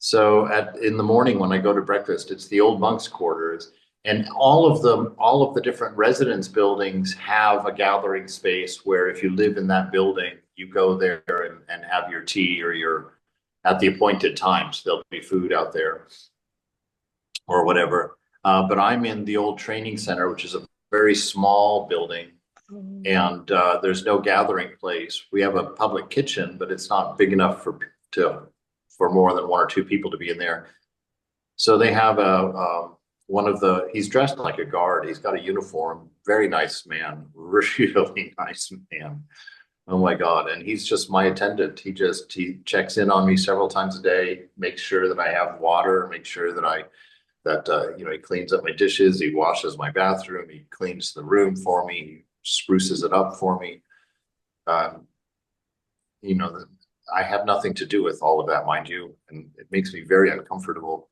So in the morning when I go to breakfast, it's the old monks' quarters, and all of the different residence buildings have a gathering space where if you live in that building, you go there and have your tea or your at the appointed times. There'll be food out there or whatever. But I'm in the old training center, which is a very small building, and there's no gathering place. We have a public kitchen, but it's not big enough for more than one or two people to be in there. So they have he's dressed like a guard. He's got a uniform, very nice man, really nice man. Oh my God. And he's just my attendant. He checks in on me several times a day, makes sure that I have water, makes sure that he cleans up my dishes, he washes my bathroom, he cleans the room for me, he spruces it up for me. Um, you know, I have nothing to do with all of that, mind you, and it makes me very uncomfortable.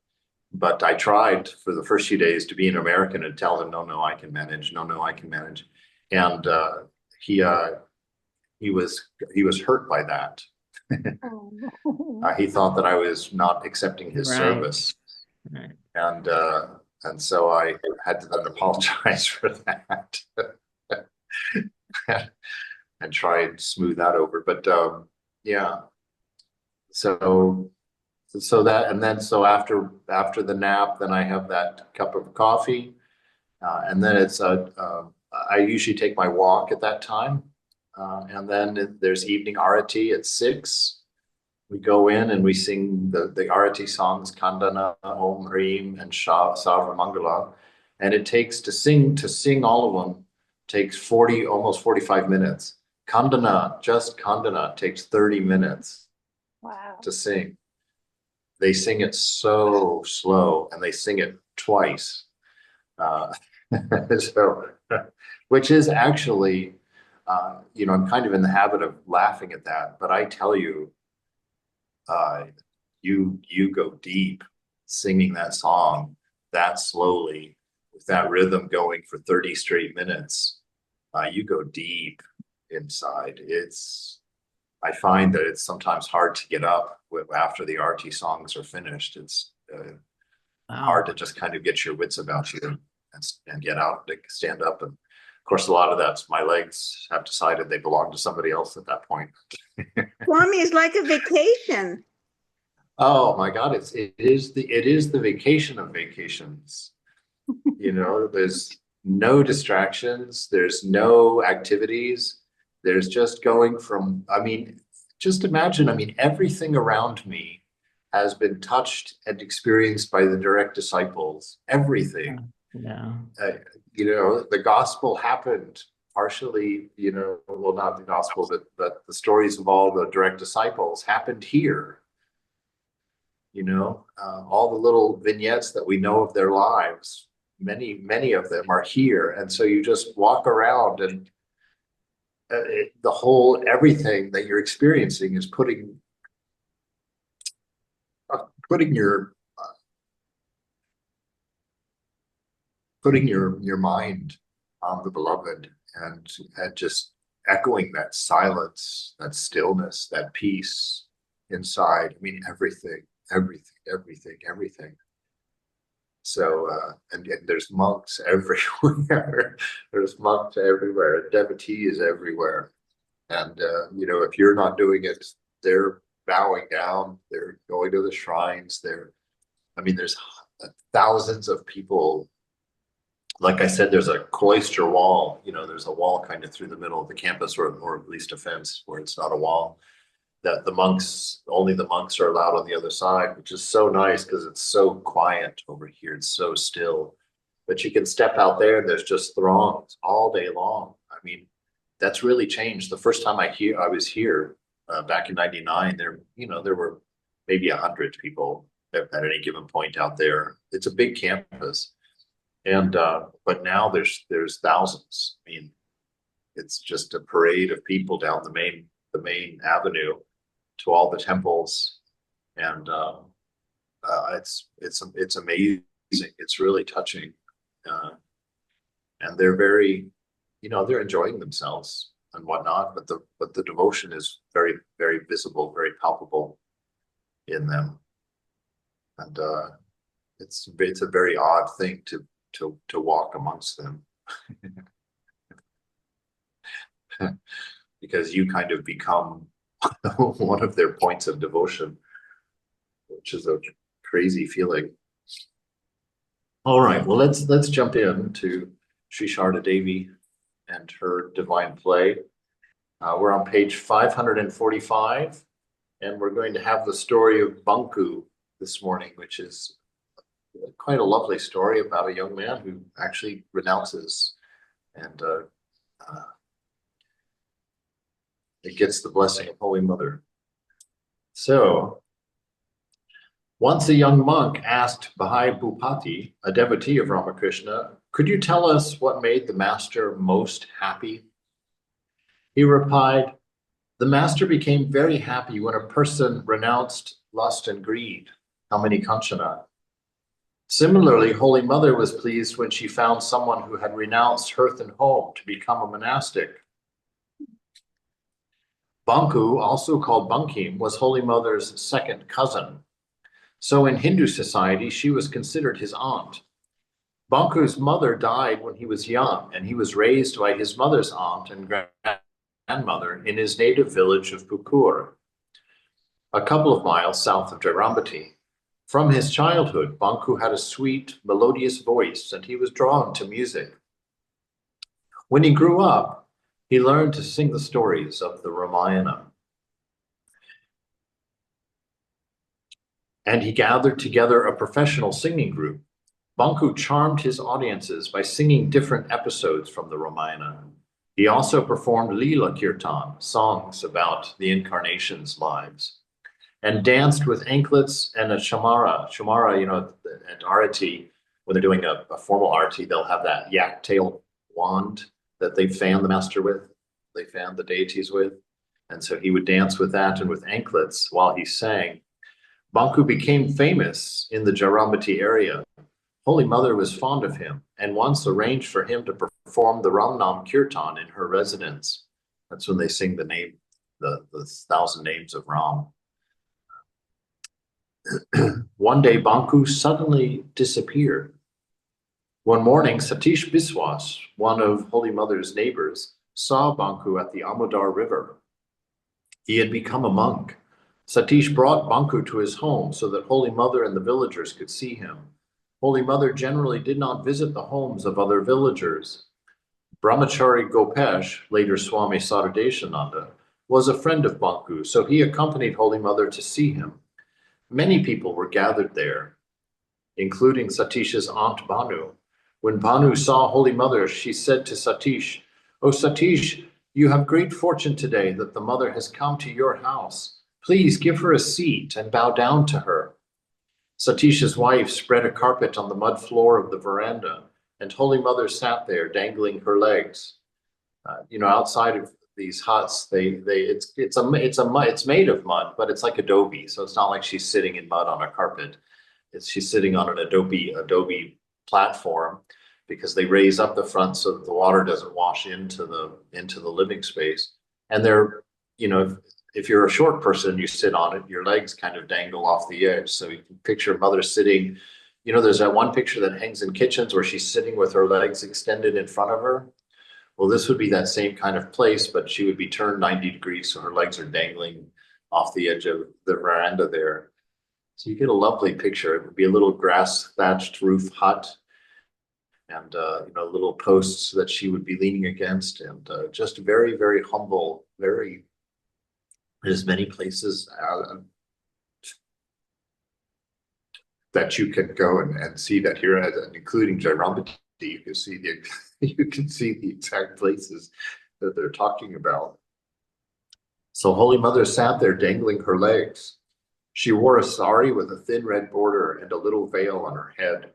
But I tried for the first few days to be an American and tell him, no, no, I can manage. No, no, I can manage. And he uh, he was hurt by that. Oh. He thought that I was not accepting his Right. service, Right. and so I had to then apologize for that and try and smooth that over. But yeah, so after the nap, then I have that cup of coffee, and then I usually take my walk at that time, and then there's evening arati at 6. We go in and we sing the arati songs, Kandana, Om Hrim, and Shah Sarva Mangala, and it takes to sing all of them takes 45 minutes. Just Kandana takes 30 minutes Wow. to sing. They sing it so slow and they sing it twice. Uh, so, which is actually, I'm kind of in the habit of laughing at that, but I tell you, uh, you go deep singing that song that slowly with that rhythm going for 30 straight minutes. You go deep inside. I find that it's sometimes hard to get up after the RT songs are finished. It's hard Wow. to just kind of get your wits about you and get out, and stand up. And of course, a lot of that's my legs have decided they belong to somebody else at that point. Swami is like a vacation. Oh my God, it is the vacation of vacations. There's no distractions, there's no activities. There's just going from, I mean, just imagine, I mean, everything around me has been touched and experienced by the direct disciples. Everything. Yeah. Uh, the gospel happened partially, well, not the gospel, but the stories of all the direct disciples happened here. All the little vignettes that we know of their lives, many of them are here. And so you just walk around and everything that you're experiencing is putting your mind on the beloved, and just echoing that silence, that stillness, that peace inside. I mean, everything. So, and there's monks everywhere. There's monks everywhere. Devotees everywhere. And, if you're not doing it, they're bowing down. They're going to the shrines. There's thousands of people. Like I said, there's a cloister wall. There's a wall kind of through the middle of the campus, or at least a fence where it's not a wall, that only the monks are allowed on the other side, which is so nice because it's so quiet over here. It's so still. But you can step out there and there's just throngs all day long. I mean, that's really changed. The first time I was here back in '99, there were maybe 100 people at any given point out there. It's a big campus, and but now there's thousands. I mean, it's just a parade of people down the main avenue to all the temples, and it's amazing. It's really touching, uh, and they're they're enjoying themselves and whatnot. But the devotion is very, very visible, very palpable in them. And it's a very odd thing to walk amongst them. Because you kind of become one of their points of devotion, which is a crazy feeling. All right, well, let's jump into Sri Sarada Devi and her divine play. We're on page 545, and we're going to have the story of Banku this morning, which is quite a lovely story about a young man who actually renounces and it gets the blessing of Holy Mother. So, once a young monk asked Bhai Bhupati, a devotee of Ramakrishna, "Could you tell us what made the master most happy?" He replied, "The master became very happy when a person renounced lust and greed, Kamini Kanchana. Similarly, Holy Mother was pleased when she found someone who had renounced hearth and home to become a monastic. Banku, also called Bankim, was Holy Mother's second cousin. So in Hindu society, she was considered his aunt. Banku's mother died when he was young, and he was raised by his mother's aunt and grandmother in his native village of Pukur, a couple of miles south of Jairambati. From his childhood, Banku had a sweet, melodious voice, and he was drawn to music. When he grew up, he learned to sing the stories of the Ramayana. And he gathered together a professional singing group. Banku charmed his audiences by singing different episodes from the Ramayana. He also performed Leela Kirtan, songs about the incarnation's lives, and danced with anklets and a shamara. Shamara, you know, at Arati, when they're doing a formal Arati, they'll have that yak tail wand that they fan the master with, they fan the deities with. And so he would dance with that and with anklets while he sang. Banku became famous in the Jairambati area. Holy Mother was fond of him and once arranged for him to perform the Ramnam Kirtan in her residence. That's when they sing the name, the 1,000 names of Ram. One day, Banku suddenly disappeared. One morning, Satish Biswas, one of Holy Mother's neighbors, saw Banku at the Amodar River. He had become a monk. Satish brought Banku to his home so that Holy Mother and the villagers could see him. Holy Mother generally did not visit the homes of other villagers. Brahmachari Gopesh, later Swami Saradeshananda, was a friend of Banku, so he accompanied Holy Mother to see him. Many people were gathered there, including Satish's aunt Bhanu. When Bhanu saw Holy Mother, she said to Satish, "Oh Satish, you have great fortune today that the Mother has come to your house. Please give her a seat and bow down to her." Satish's wife spread a carpet on the mud floor of the veranda, and Holy Mother sat there dangling her legs. Outside of these huts, it's made of mud, but it's like adobe, so it's not like she's sitting in mud on a carpet. She's sitting on an adobe platform because they raise up the front so that the water doesn't wash into the living space. And they're, if you're a short person, you sit on it, your legs kind of dangle off the edge. So you can picture Mother sitting, there's that one picture that hangs in kitchens where she's sitting with her legs extended in front of her. Well, this would be that same kind of place, but she would be turned 90 degrees, so her legs are dangling off the edge of the veranda there. So you get a lovely picture. It would be a little grass thatched roof hut and, little posts that she would be leaning against, and just very, very humble, there's many places that you can go and see that here, including Jairambati. You can see the exact places that they're talking about. So Holy Mother sat there dangling her legs. She wore a sari with a thin red border and a little veil on her head.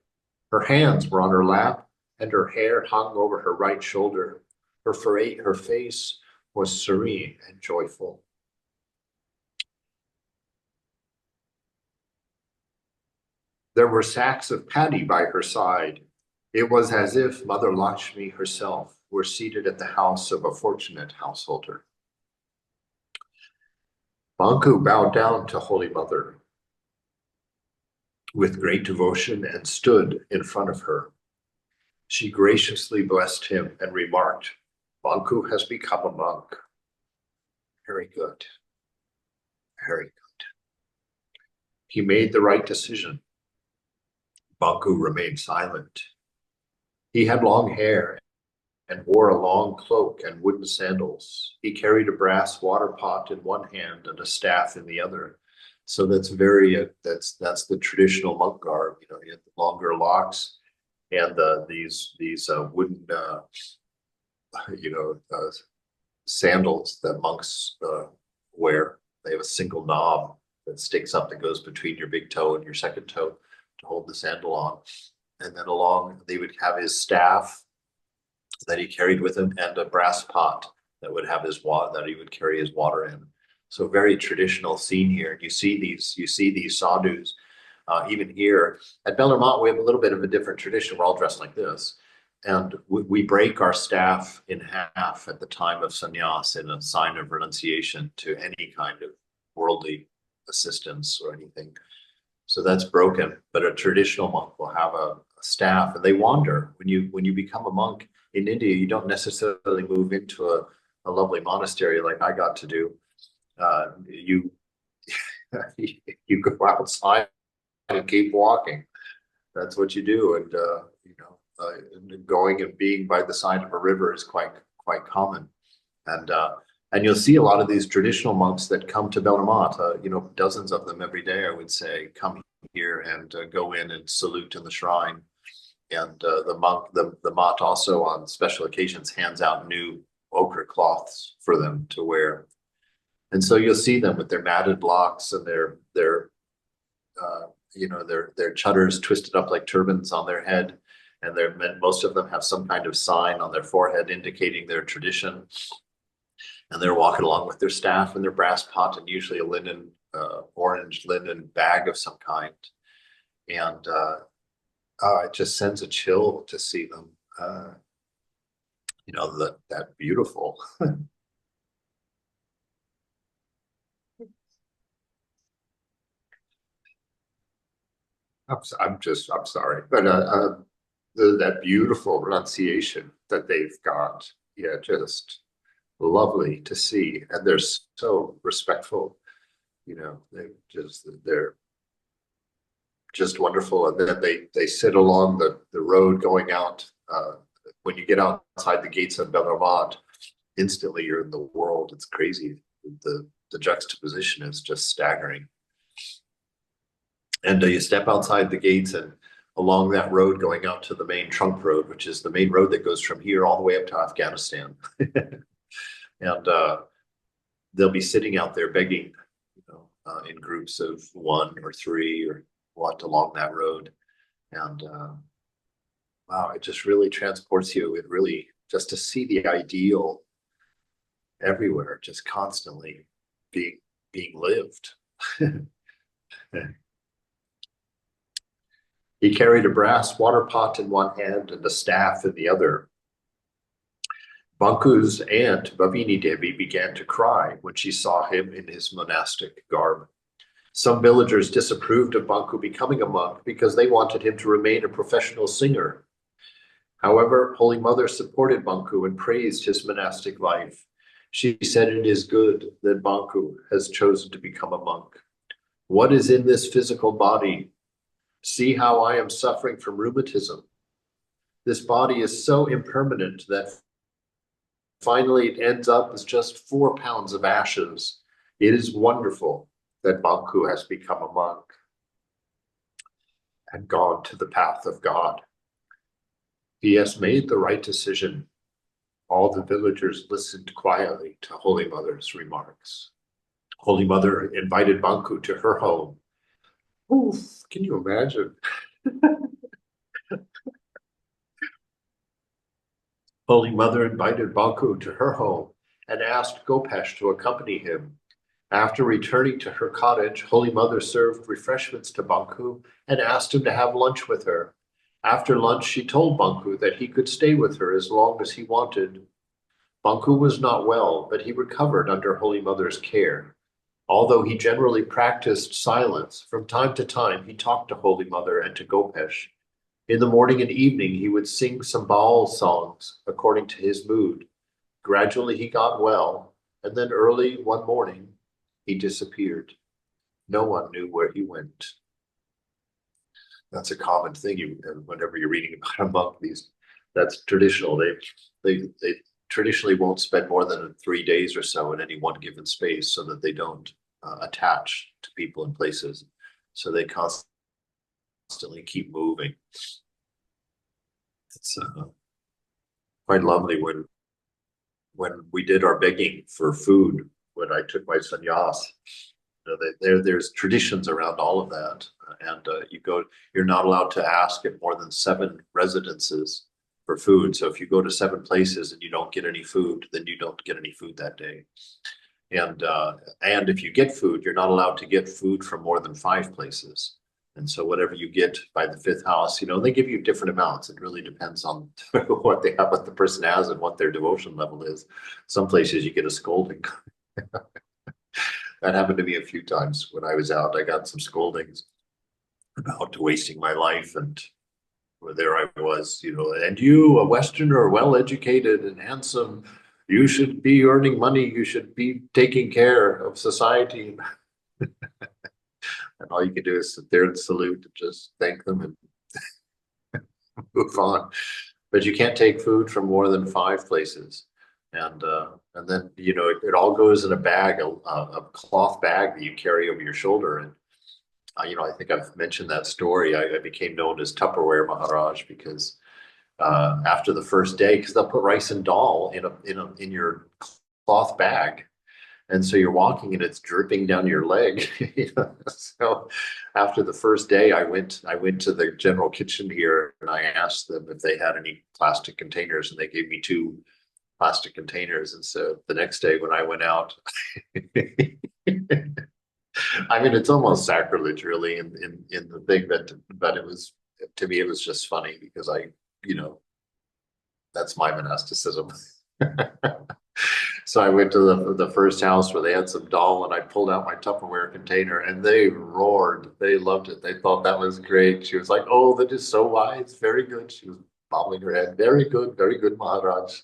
Her hands were on her lap, and her hair hung over her right shoulder. Her face was serene and joyful. There were sacks of paddy by her side. It was as if Mother Lakshmi herself were seated at the house of a fortunate householder. Banku bowed down to Holy Mother. with great devotion and stood in front of her. She graciously blessed him and remarked, "Banku has become a monk." Very good. Very good. He made the right decision. Banku remained silent. He had long hair and wore a long cloak and wooden sandals. He carried a brass water pot in one hand and a staff in the other. So that's very, that's the traditional monk garb. You know, you have the longer locks and these wooden, sandals that monks wear. They have a single knob that sticks up that goes between your big toe and your second toe to hold the sandal on. And then along, they would have his staff that he carried with him and a brass pot that would have his water, that he would carry his water in. So very traditional scene here. You see these sadhus. Even here at Bellarmont, we have a little bit of a different tradition. We're all dressed like this. And we break our staff in half at the time of sannyas in a sign of renunciation to any kind of worldly assistance or anything. So that's broken. But a traditional monk will have a staff, and they wander. When you become a monk in India, you don't necessarily move into a lovely monastery like I got to do. You you go outside and keep walking. That's what you do, and going and being by the side of a river is quite common. And you'll see a lot of these traditional monks that come to Bellarmont, dozens of them every day, I would say, come here and go in and salute in the shrine. And the Mat also on special occasions hands out new ochre cloths for them to wear. And so you'll see them with their matted locks and their chutters twisted up like turbans on their head. And most of them have some kind of sign on their forehead indicating their tradition. And they're walking along with their staff and their brass pot and usually a orange linen bag of some kind. And it just sends a chill to see them. That beautiful. I'm sorry, but that beautiful renunciation that they've got, yeah, just lovely to see, and they're so respectful. They're just wonderful, and then they sit along the road going out. When you get outside the gates of Bellarmont, instantly you're in the world. It's crazy. The juxtaposition is just staggering. And you step outside the gates and along that road going out to the main trunk road, which is the main road that goes from here all the way up to Afghanistan. And they'll be sitting out there begging, in groups of 1 or 3 or what along that road. And wow, it just really transports you. It really, just to see the ideal everywhere, just constantly being lived. He carried a brass water pot in one hand and a staff in the other. Banku's aunt, Bhavini Devi, began to cry when she saw him in his monastic garb. Some villagers disapproved of Banku becoming a monk because they wanted him to remain a professional singer. However, Holy Mother supported Banku and praised his monastic life. She said, "It is good that Banku has chosen to become a monk. What is in this physical body? See how I am suffering from rheumatism. This body is so impermanent that finally it ends up as just 4 pounds of ashes. It is wonderful that Banku has become a monk and gone to the path of God. He has made the right decision." All the villagers listened quietly to Holy Mother's remarks. Holy Mother invited Banku to her home. Oof, can you imagine? Holy Mother invited Banku to her home and asked Gopesh to accompany him. After returning to her cottage, Holy Mother served refreshments to Banku and asked him to have lunch with her. After lunch, she told Banku that he could stay with her as long as he wanted. Banku was not well, but he recovered under Holy Mother's care. Although he generally practiced silence, from time to time he talked to Holy Mother and to Gopesh. In the morning and evening he would sing some Baal songs according to his mood. Gradually he got well, and then early one morning he disappeared. No one knew where he went. That's a common thing. Whenever you're reading about a monk, that's traditional. They traditionally won't spend more than 3 days or so in any one given space, so that they don't attach to people and places. So they constantly keep moving. It's quite lovely when we did our begging for food, when I took my sannyas. There's traditions around all of that, and you're not allowed to ask at more than 7 residences for food. So if you go to 7 places and you don't get any food, then you don't get any food that day. And if you get food, you're not allowed to get food from more than 5 places. And so whatever you get by the 5th house, they give you different amounts. It really depends on what the person has and what their devotion level is. Some places you get a scolding. That happened to me a few times when I was out. I got some scoldings about wasting my life, and there I was, and you, a Westerner, well-educated and handsome, you should be earning money, you should be taking care of society. And all you can do is sit there and salute and just thank them and move on. But you can't take food from more than 5 places. And then, it all goes in a bag, a cloth bag that you carry over your shoulder. And, I think I've mentioned that story. I became known as Tupperware Maharaj because after the first day, because they'll put rice and dal in your cloth bag. And so you're walking and it's dripping down your leg. So after the first day, I went to the general kitchen here and I asked them if they had any plastic containers, and they gave me 2 plastic containers. And so the next day when I went out, I mean, it's almost sacrilege really in the thing, but it was, to me, it was just funny because that's my monasticism. So I went to the first house where they had some dal, and I pulled out my Tupperware container and they roared. They loved it. They thought that was great. She was like, "Oh, that is so wise. Very good." She was bobbling her head. Very good, Maharaj.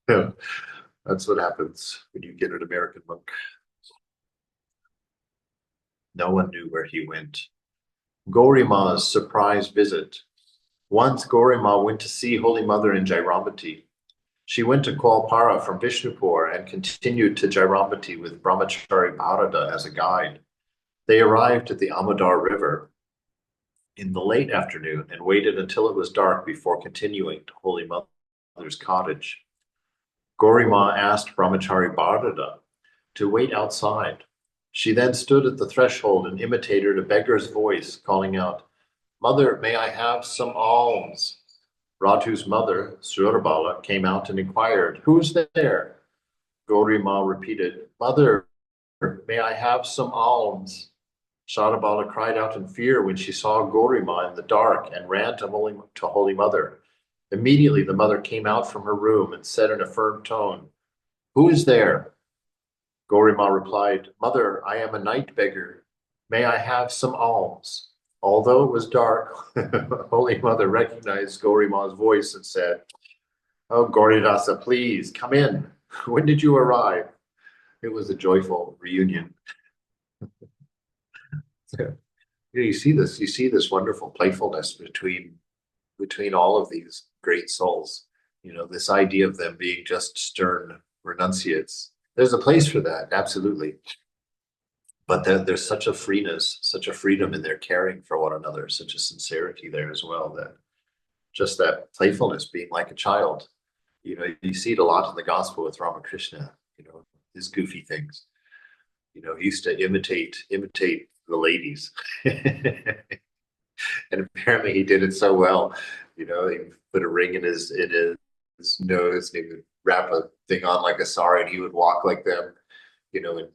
Yeah, that's what happens when you get an American monk. No one knew where he went. Gaurima's surprise visit. Once Gaurima went to see Holy Mother in Jairambati. She went to Kualpara from Vishnupur and continued to Jairambati with Brahmachari Bharata as a guide. They arrived at the Amodar River in the late afternoon and waited until it was dark before continuing to Holy Mother's cottage. Gaurima asked Brahmachari Bharata to wait outside. She then stood at the threshold and imitated a beggar's voice, calling out, "Mother, may I have some alms?" Radhu's mother, Surabala, came out and inquired, "Who's there?" Gaurima repeated, "Mother, may I have some alms?" Sarabala cried out in fear when she saw Gaurima in the dark and ran to Holy Mother. Immediately the mother came out from her room and said in a firm tone, "Who is there?" Gaurima replied, "Mother, I am a night beggar. May I have some alms?" Although it was dark, Holy Mother recognized Gaurima's voice and said, "Oh, Gauridasa, please come in. When did you arrive?" It was a joyful reunion. You see this wonderful playfulness between all of these great souls. This idea of them being just stern renunciates. There's a place for that, absolutely. But there's such a freeness, such a freedom in their caring for one another, such a sincerity there as well, that just that playfulness, being like a child. You see it a lot in the gospel with Ramakrishna, his goofy things. He used to imitate the ladies. And apparently he did it so well. He put a ring in his nose, and he would wrap a thing on like a sari, and he would walk like them, and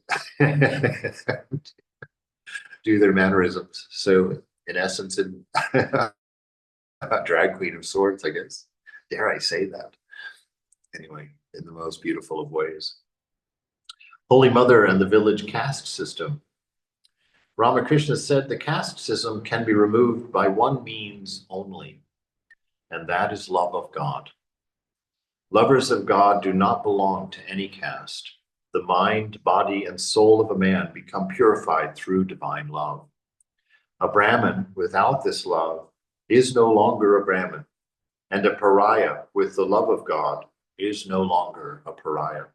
do their mannerisms. So in essence, a drag queen of sorts, I guess. Dare I say that? Anyway, in the most beautiful of ways. Holy Mother and the village caste system. Ramakrishna said the caste system can be removed by one means only, and that is love of God. Lovers of God do not belong to any caste. The mind, body, and soul of a man become purified through divine love. A Brahmin without this love is no longer a Brahmin, and a pariah with the love of God is no longer a pariah.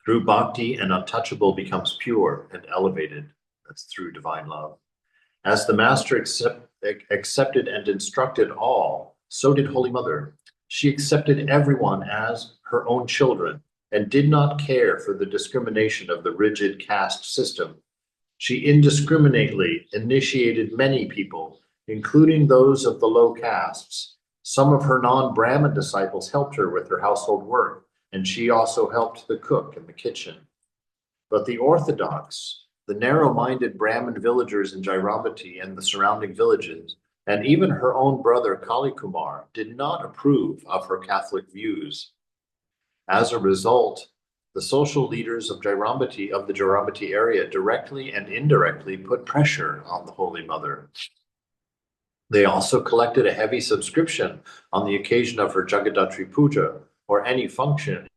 Through bhakti, an untouchable becomes pure and elevated. That's through divine love. As the Master accepted and instructed all, so did Holy Mother. She accepted everyone as her own children and did not care for the discrimination of the rigid caste system. She indiscriminately initiated many people, including those of the low castes. Some of her non-Brahmin disciples helped her with her household work, and she also helped the cook in the kitchen. But the orthodox, the narrow-minded Brahmin villagers in Jairambati and the surrounding villages, and even her own brother Kali Kumar, did not approve of her Catholic views. As a result, the social leaders of the Jairambati area directly and indirectly put pressure on the Holy Mother. They also collected a heavy subscription on the occasion of her Jagadatri Puja, or any function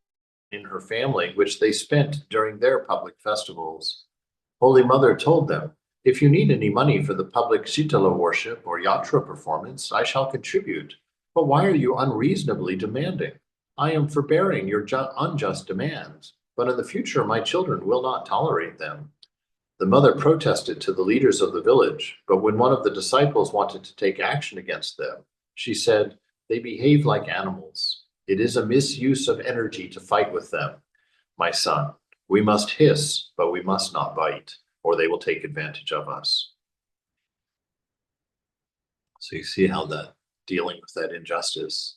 in her family, which they spent during their public festivals. Holy Mother told them, "If you need any money for the public Shitala worship or Yatra performance, I shall contribute. But why are you unreasonably demanding? I am forbearing your unjust demands, but in the future my children will not tolerate them." The mother protested to the leaders of the village, but when one of the disciples wanted to take action against them, she said, "They behave like animals. It is a misuse of energy to fight with them. My son, we must hiss, but we must not bite, or they will take advantage of us." So you see how that dealing with that injustice,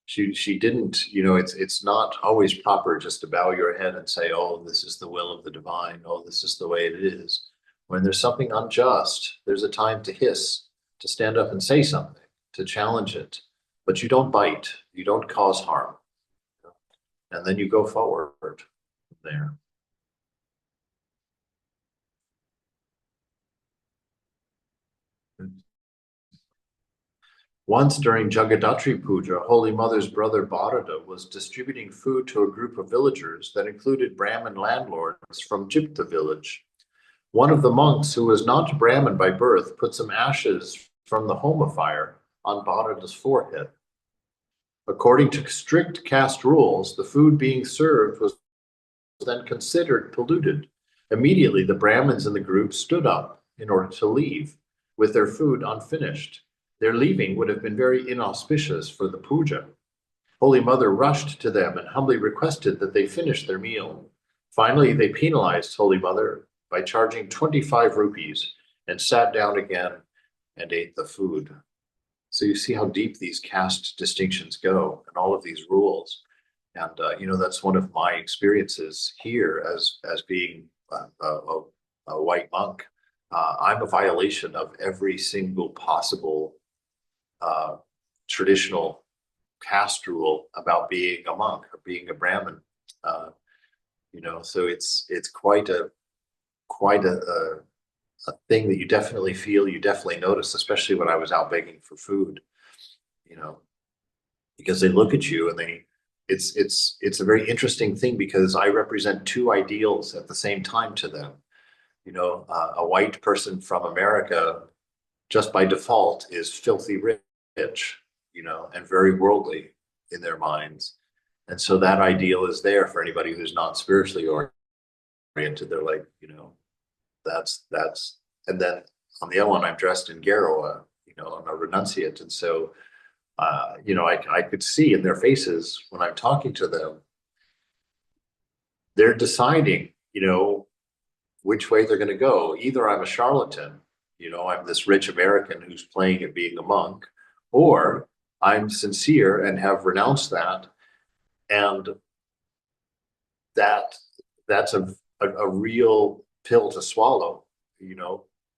she didn't, it's not always proper just to bow your head and say, "Oh, this is the will of the divine. Oh, this is the way it is." When there's something unjust, there's a time to hiss, to stand up and say something, to challenge it. But you don't bite, you don't cause harm. And then you go forward from there. Once during Jagadatri Puja, Holy Mother's brother Bharata was distributing food to a group of villagers that included Brahmin landlords from Jipta village. One of the monks, who was not Brahmin by birth, put some ashes from the homa fire on Bharata's forehead. According to strict caste rules, the food being served was then considered polluted. Immediately, the Brahmins in the group stood up in order to leave with their food unfinished. Their leaving would have been very inauspicious for the puja. Holy Mother rushed to them and humbly requested that they finish their meal. Finally, they penalized Holy Mother by charging 25 rupees and sat down again and ate the food. So you see how deep these caste distinctions go and all of these rules. And, that's one of my experiences here as being a white monk. I'm a violation of every single possible traditional caste rule about being a monk or being a Brahmin. So it's quite a thing that you definitely feel, you definitely notice, especially when I was out begging for food, because they look at you and it's a very interesting thing because I represent two ideals at the same time to them. A white person from America, just by default, is filthy rich, and very worldly in their minds. And so that ideal is there for anybody who's not spiritually oriented. They're like, that's, and then on the other one, I'm dressed in Garo, I'm a renunciate. And so, I could see in their faces when I'm talking to them, they're deciding, which way they're going to go. Either I'm a charlatan, I'm this rich American who's playing at being a monk, or I'm sincere and have renounced that. And that's a real pill to swallow,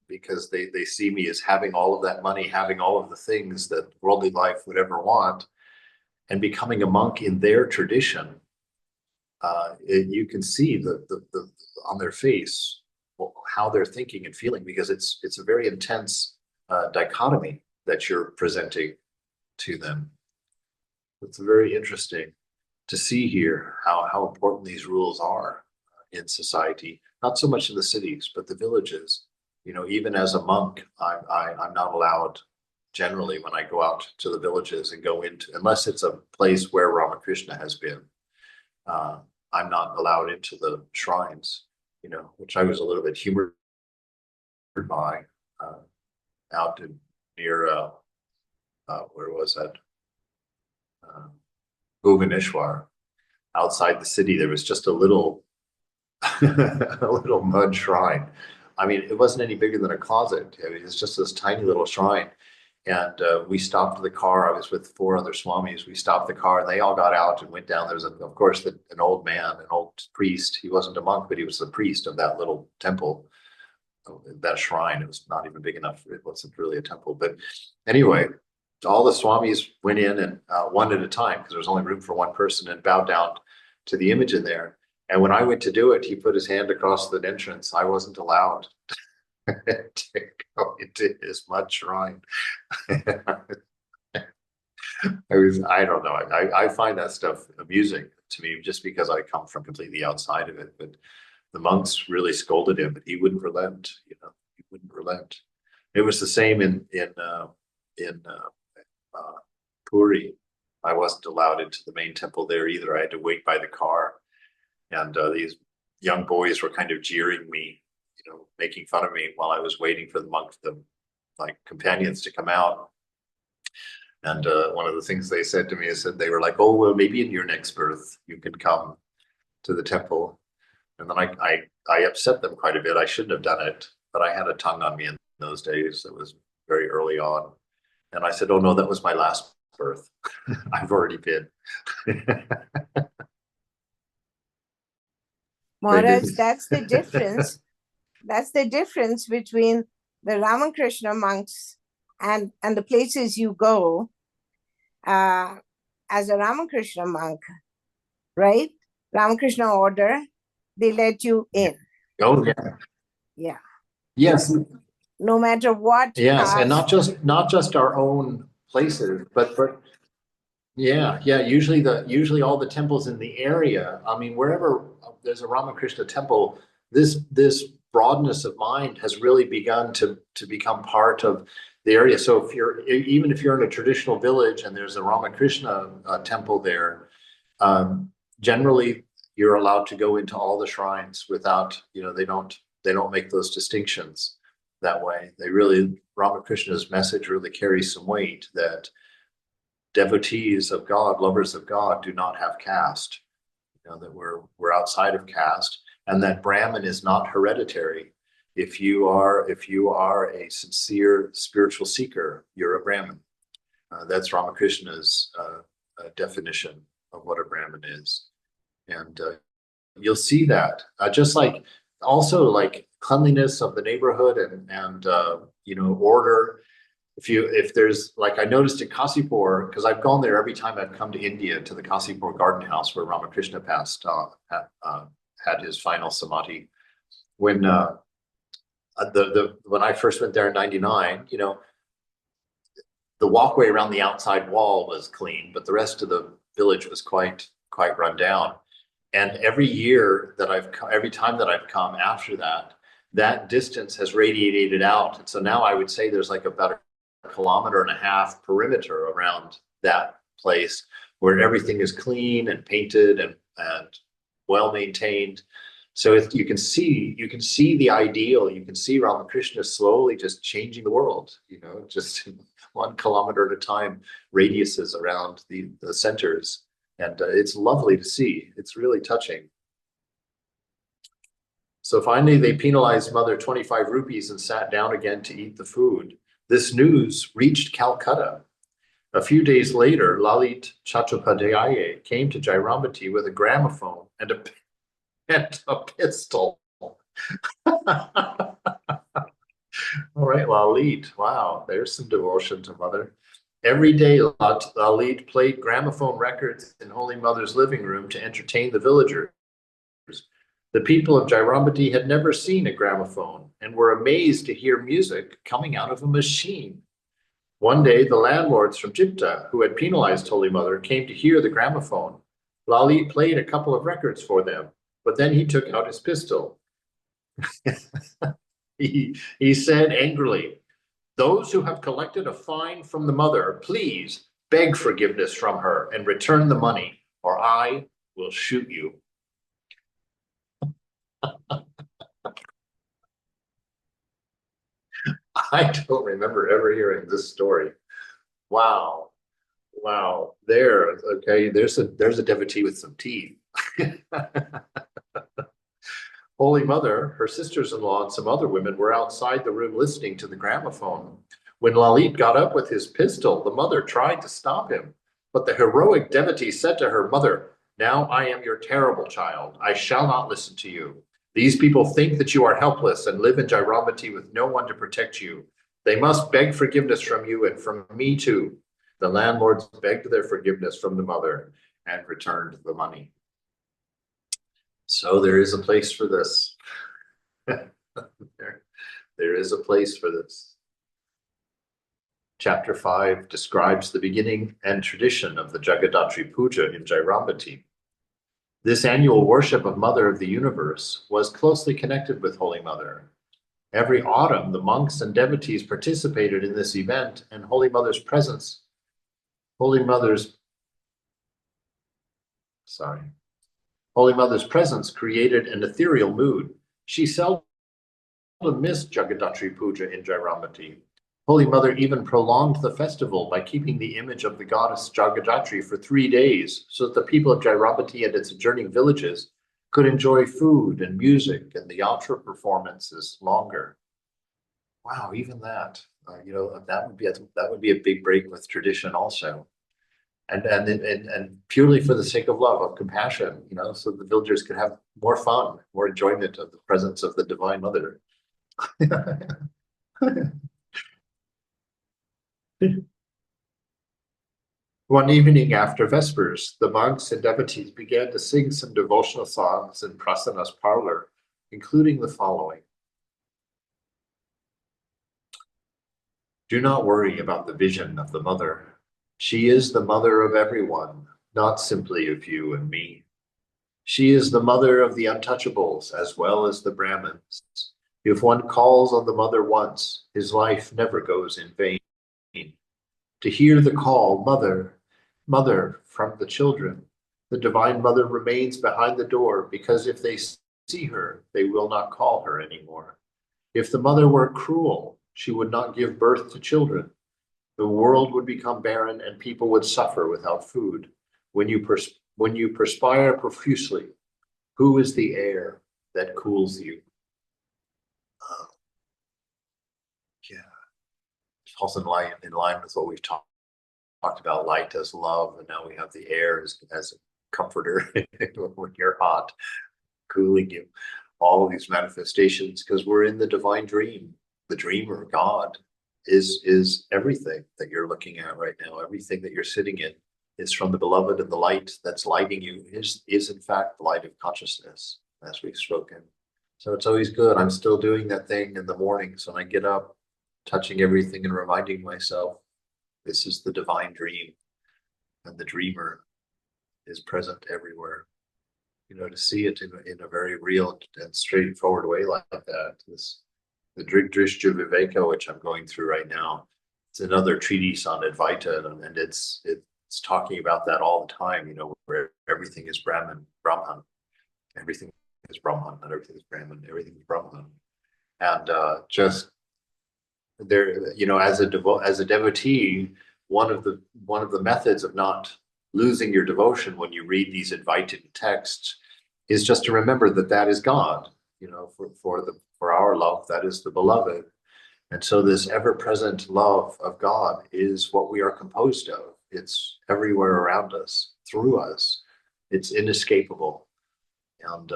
because they see me as having all of that money, having all of the things that worldly life would ever want. and becoming a monk in their tradition, you can see the on their face how they're thinking and feeling, because it's a very intense dichotomy that you're presenting to them. It's very interesting to see here how important these rules are in society, not so much in the cities, but the villages. You know, even as a monk, I'm not allowed generally when I go out to the villages and go into, unless it's a place where Ramakrishna has been, I'm not allowed into the shrines, you know, which I was a little bit humored by, out in, near, where was that? Bhubaneswar. Outside the city, there was just a little, a little mud shrine. I mean, it wasn't any bigger than a closet. I mean, it's just this tiny little shrine. And we stopped the car. I was with 4 other swamis. We stopped the car and they all got out and went down. There was, of course, an old man, an old priest. He wasn't a monk, but he was the priest of that little temple, that shrine. It was not even big enough. It wasn't really a temple. But anyway, all the swamis went in and one at a time, because there was only room for one person, and bowed down to the image in there. And when I went to do it, he put his hand across the entrance. I wasn't allowed to go into his mud shrine. I don't know. I find that stuff amusing to me, just because I come from completely outside of it. But the monks really scolded him, but he wouldn't relent. You know, he wouldn't relent. It was the same in Puri. I wasn't allowed into the main temple there either. I had to wait by the car, and these young boys were kind of jeering me, you know, making fun of me while I was waiting for the monks, my companions, to come out. And one of the things they said to me is that they were like, "Oh, well, maybe in your next birth you can come to the temple." And then I upset them quite a bit. I shouldn't have done it, but I had a tongue on me in those days. It was very early on. And I said, "Oh no, that was my last birth. I've already been." Maharaj, that's the difference. That's the difference between the Ramakrishna monks and the places you go as a Ramakrishna monk, right? Ramakrishna order, they let you in. Oh yeah. Yeah. Yes. No matter what. Yes, and not just our own places, but yeah, usually all the temples in the area. I mean, wherever there's a Ramakrishna temple, this broadness of mind has really begun to become part of the area. So even if you're in a traditional village and there's a Ramakrishna temple there, generally you're allowed to go into all the shrines without, you know, they don't make those distinctions that way. Ramakrishna's message really carries some weight, that devotees of God, lovers of God, do not have caste. You know, that we're outside of caste, and that Brahmin is not hereditary. If you are a sincere spiritual seeker, you're a Brahmin. That's Ramakrishna's definition of what a Brahmin is. And you'll see that just like also like cleanliness of the neighborhood and you know, order. If there's, like, I noticed in Kasipur, because I've gone there every time I've come to India, to the Kasipur garden house where Ramakrishna passed, had his final samadhi. When when I first went there in '99, you know, the walkway around the outside wall was clean, but the rest of the village was quite run down. And every time that I've come after that, that distance has radiated out. And so now I would say there's like about a 1.5 kilometer perimeter around that place where everything is clean and painted and well maintained. So you can see the ideal. You can see Ramakrishna slowly just changing the world, you know, just 1 kilometer at a time, radiuses around the centers. And it's lovely to see. It's really touching. So finally, they penalized Mother 25 rupees and sat down again to eat the food. This news reached Calcutta. A few days later, Lalit Chattopadhyaya came to Jairambati with a gramophone and a pistol. All right, Lalit. Wow, there's some devotion to Mother. Every day, Lalit played gramophone records in Holy Mother's living room to entertain the villagers. The people of Jairambati had never seen a gramophone and were amazed to hear music coming out of a machine. One day, the landlords from Jipta, who had penalized Holy Mother, came to hear the gramophone. Lalit played a couple of records for them, but then he took out his pistol. He said angrily, "Those who have collected a fine from the mother, please beg forgiveness from her and return the money, or I will shoot you." I don't remember ever hearing this story. Wow. Wow. Okay, there's a devotee with some teeth. Holy Mother, her sisters-in-law, and some other women were outside the room listening to the gramophone. When Lalit got up with his pistol, the mother tried to stop him. But the heroic devotee said to her, "Mother, now I am your terrible child. I shall not listen to you. These people think that you are helpless and live in Jairambati with no one to protect you. They must beg forgiveness from you and from me too." The landlords begged their forgiveness from the mother and returned the money. So there is a place for this. There is a place for this. Chapter 5 describes the beginning and tradition of the Jagadatri Puja in Jairambati. This annual worship of Mother of the Universe was closely connected with Holy Mother. Every autumn, the monks and devotees participated in this event, and Holy Mother's presence created an ethereal mood. She seldom missed Jagadatri Puja in Jairambati. Holy Mother even prolonged the festival by keeping the image of the goddess Jagadatri for 3 days, so that the people of Jairambati and its adjoining villages could enjoy food and music and the yatra performances longer. Wow, even that, that would be a big break with tradition also. And purely for the sake of love, of compassion, so the villagers could have more fun, more enjoyment of the presence of the Divine Mother. One evening after Vespers, the monks and devotees began to sing some devotional songs in Prasanna's parlor, including the following. Do not worry about the vision of the Mother. She is the mother of everyone, not simply of you and me. She is the mother of the untouchables as well as the Brahmins. If one calls on the mother once, his life never goes in vain. To hear the call, "Mother, Mother," from the children, the Divine Mother remains behind the door, because if they see her, they will not call her anymore. If the mother were cruel, she would not give birth to children. The world would become barren and people would suffer without food. When you perspire profusely, who is the air that cools you? Yeah, it falls in line with what we've talked about, light as love, and now we have the air as a comforter when you're hot, cooling you. All of these manifestations, because we're in the divine dream. The dreamer, God, is everything that you're looking at right now. Everything that you're sitting in is from the beloved, and the light that's lighting you is in fact the light of consciousness, as we've spoken. So it's always good. I'm still doing that thing in the mornings when I get up, touching everything and reminding myself this is the divine dream, and the dreamer is present everywhere. To see it in a very real and straightforward way like that. The Drigdrishya Viveka, which I'm going through right now, it's another treatise on Advaita, and it's talking about that all the time, where everything is Brahman, everything is Brahman, not everything is Brahman, everything is Brahman. And just there, as a devotee, one of the methods of not losing your devotion when you read these Advaita texts is just to remember that is God. For our love, that is the beloved. And so this ever-present love of God is what we are composed of. It's everywhere around us, through us. It's inescapable. And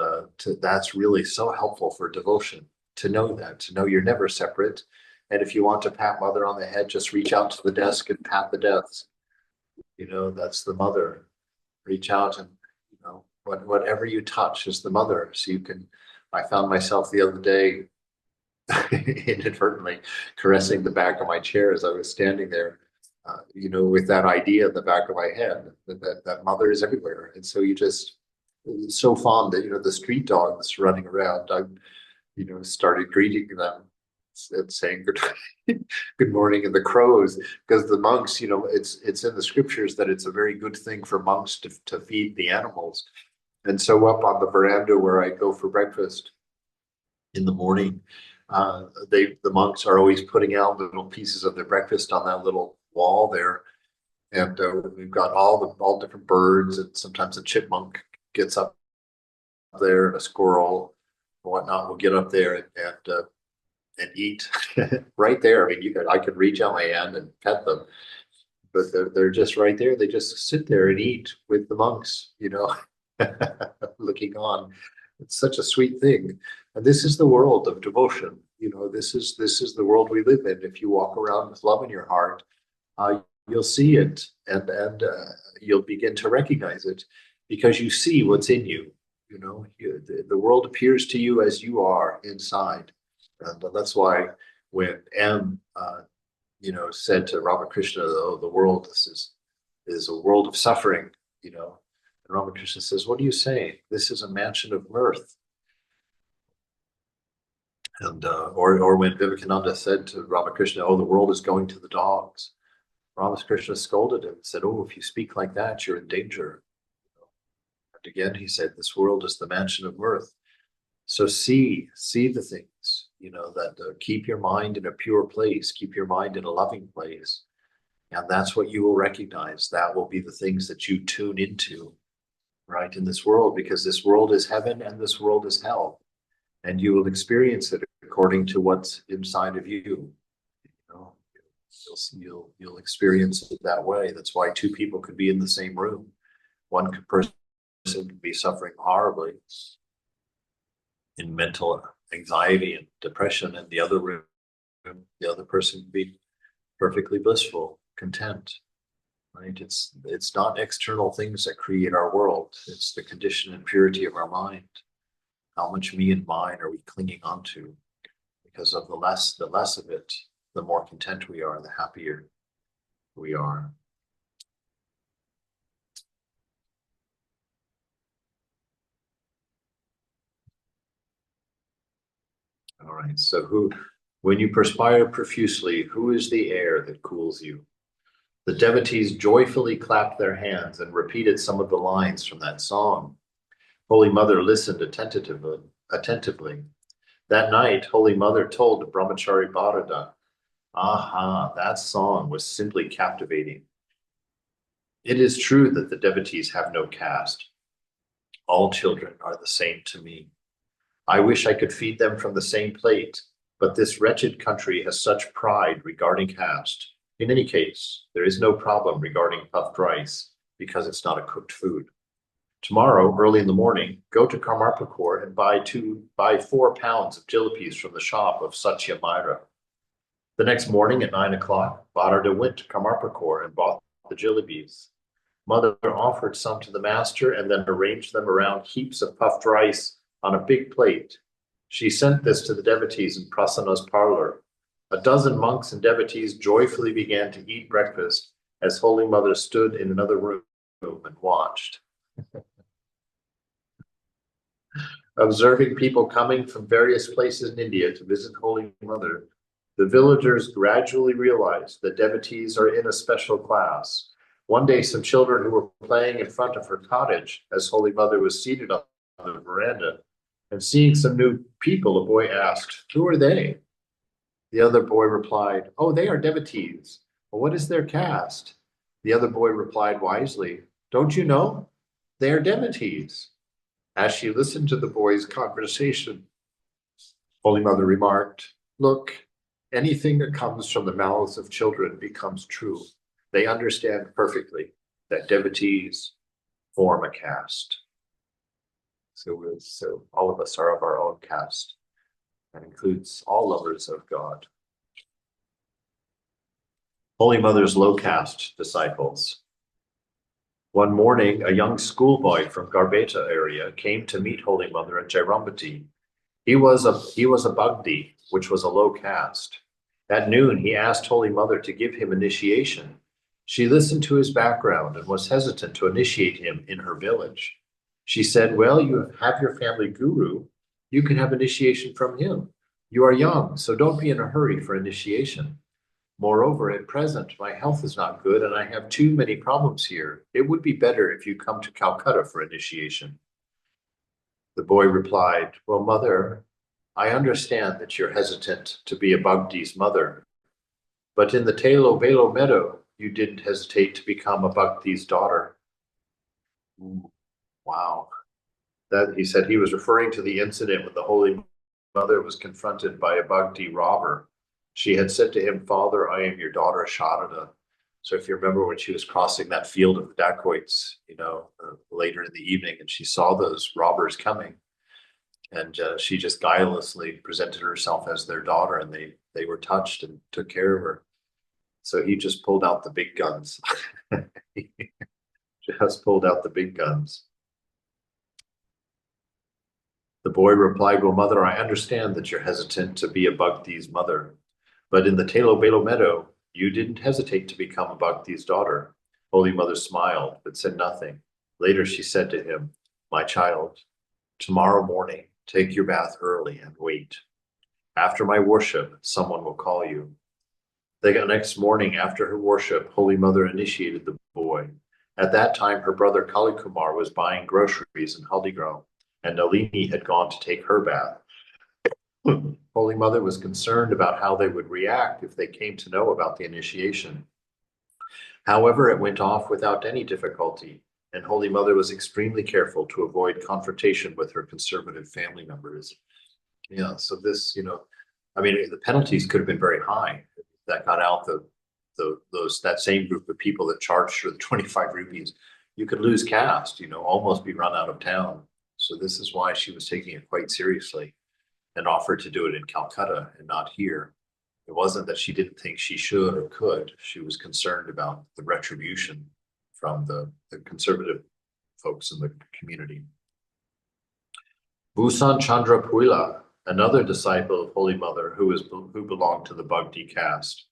that's really so helpful for devotion, to know that, to know you're never separate. And if you want to pat mother on the head, just reach out to the desk and pat the desk. You know, that's the mother. Reach out and, you know, whatever you touch is the mother. So you can, I found myself the other day inadvertently caressing the back of my chair as I was standing there, you know, with that idea in the back of my head that mother is everywhere. And so you just, it's so fond that, you know, the street dogs running around, I, you know, started greeting them and saying good morning, and the crows, because the monks, you know, it's in the scriptures that it's a very good thing for monks to feed the animals. And so up on the veranda where I go for breakfast in the morning, the monks are always putting out little pieces of their breakfast on that little wall there. And we've got all different birds, and sometimes a chipmunk gets up there, and a squirrel and whatnot will get up there and eat right there. I mean, I could reach out my hand and pet them, but they're just right there. They just sit there and eat with the monks, you know, looking on. It's such a sweet thing. And this is the world of devotion. You know, this is the world we live in. If you walk around with love in your heart, you'll see it, and you'll begin to recognize it because you see what's in you. You know, the world appears to you as you are inside. And that's why when M, you know, said to Ramakrishna, "Oh, the world is a world of suffering," you know, and Ramakrishna says, "What are you saying? This is a mansion of mirth." And or when Vivekananda said to Ramakrishna, "Oh, the world is going to the dogs," Ramakrishna scolded him and said, "Oh, if you speak like that, you're in danger." And again, he said, "This world is the mansion of mirth." So see the things, you know, that keep your mind in a pure place, keep your mind in a loving place. And that's what you will recognize. That will be the things that you tune into, right, in this world, because this world is heaven and this world is hell. And you will experience it according to what's inside of you. You know, you'll experience it that way. That's why two people could be in the same room. One person could be suffering horribly in mental anxiety and depression, and the other person can be perfectly blissful, content, right? It's not external things that create our world. It's the condition and purity of our mind. How much me and mine are we clinging onto? Because of the less of it, the more content we are, the happier we are. All right, so when you perspire profusely, who is the air that cools you? The devotees joyfully clapped their hands and repeated some of the lines from that song. Holy Mother listened attentively. That night, Holy Mother told Brahmachari Bharata, "Aha, that song was simply captivating. It is true that the devotees have no caste. All children are the same to me. I wish I could feed them from the same plate, but this wretched country has such pride regarding caste. In any case, there is no problem regarding puffed rice because it's not a cooked food. Tomorrow, early in the morning, go to Karmarpakor and buy 4 pounds of jalebis from the shop of Satya Myra." The next morning at 9 o'clock, Bharata went to Karmarpakor and bought the jalebis. Mother offered some to the master and then arranged them around heaps of puffed rice on a big plate. She sent this to the devotees in Prasanna's parlor. A dozen monks and devotees joyfully began to eat breakfast as Holy Mother stood in another room and watched. Observing people coming from various places in India to visit Holy Mother, the villagers gradually realized that devotees are in a special class. One day, some children who were playing in front of her cottage as Holy Mother was seated on the veranda, and seeing some new people, a boy asked, "Who are they?" The other boy replied, "Oh, they are devotees. Well, what is their caste?" The other boy replied wisely, "Don't you know? They are devotees." As she listened to the boys' conversation, Holy Mother remarked, "Look, anything that comes from the mouths of children becomes true. They understand perfectly that devotees form a caste." So all of us are of our own caste. That includes all lovers of God. Holy Mother's low caste disciples. One morning, a young schoolboy from Garbeta area came to meet Holy Mother at Jairambati. He was a Bhagdi, which was a low caste. At noon, he asked Holy Mother to give him initiation. She listened to his background and was hesitant to initiate him in her village. She said, well, you have your family guru. You can have initiation from him. You are young, so don't be in a hurry for initiation. Moreover, at present, my health is not good and I have too many problems here. It would be better if you come to Calcutta for initiation. The boy replied, well, Mother, I understand that you're hesitant to be a Bhagdi's mother, but in the Talo Belo meadow, you didn't hesitate to become a Bhagdi's daughter. Ooh, wow. That he said he was referring to the incident when the Holy Mother was confronted by a Bhagdi robber. She had said to him, Father, I am your daughter, Sarada. So if you remember when she was crossing that field of the dacoits, later in the evening, and she saw those robbers coming, and she just guilelessly presented herself as their daughter, and they were touched and took care of her. So he just pulled out the big guns. He just pulled out the big guns. The boy replied, well, Mother, I understand that you're hesitant to be a Bhagdi's mother, but in the Talo Belo meadow, you didn't hesitate to become a Bhagdi's daughter. Holy Mother smiled, but said nothing. Later she said to him, my child, tomorrow morning, take your bath early and wait. After my worship, someone will call you. The next morning after her worship, Holy Mother initiated the boy. At that time, her brother Kali Kumar was buying groceries in Haldigram, and Nalini had gone to take her bath. Holy Mother was concerned about how they would react if they came to know about the initiation. However, it went off without any difficulty, and Holy Mother was extremely careful to avoid confrontation with her conservative family members. Yeah, so this, the penalties could have been very high. That got out that same group of people that charged her the 25 rupees. You could lose caste, almost be run out of town. So this is why she was taking it quite seriously and offered to do it in Calcutta and not here. It wasn't that she didn't think she should or could. She was concerned about the retribution from the conservative folks in the community. Bhusan Chandra Puila, another disciple of Holy Mother who belonged to the Bhagdi caste.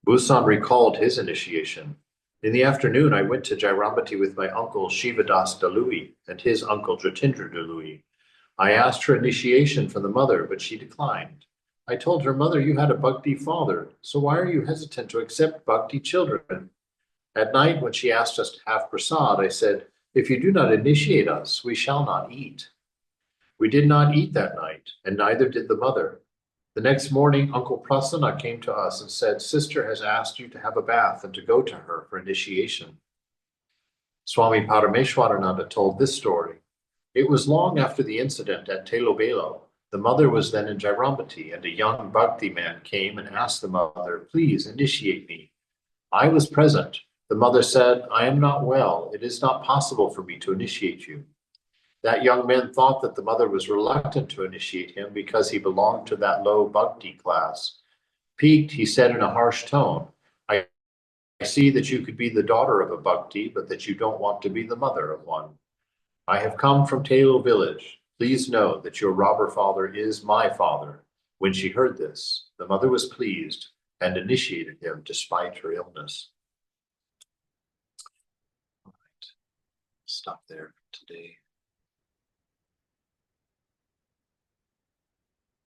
Bhusan recalled his initiation. In the afternoon, I went to Jairambati with my uncle Shivadas Dalui and his uncle Jatindra Dalui. I asked for initiation from the mother, but she declined. I told her, Mother, you had a Bhagdi father, so why are you hesitant to accept Bhagdi children? At night, when she asked us to have prasad, I said, if you do not initiate us, we shall not eat. We did not eat that night, and neither did the mother. The next morning, Uncle Prasanna came to us and said, Sister has asked you to have a bath and to go to her for initiation. Swami Parameshwarananda told this story. It was long after the incident at Telobelo. The mother was then in Jairambati, and a young Bhakti man came and asked the mother, please initiate me. I was present. The mother said, I am not well. It is not possible for me to initiate you. That young man thought that the mother was reluctant to initiate him because he belonged to that low Bhakti class. Piqued, he said in a harsh tone, I see that you could be the daughter of a Bhakti, but that you don't want to be the mother of one. I have come from Talo village. Please know that your robber father is my father. When she heard this, the mother was pleased and initiated him despite her illness. All right. Stop there today.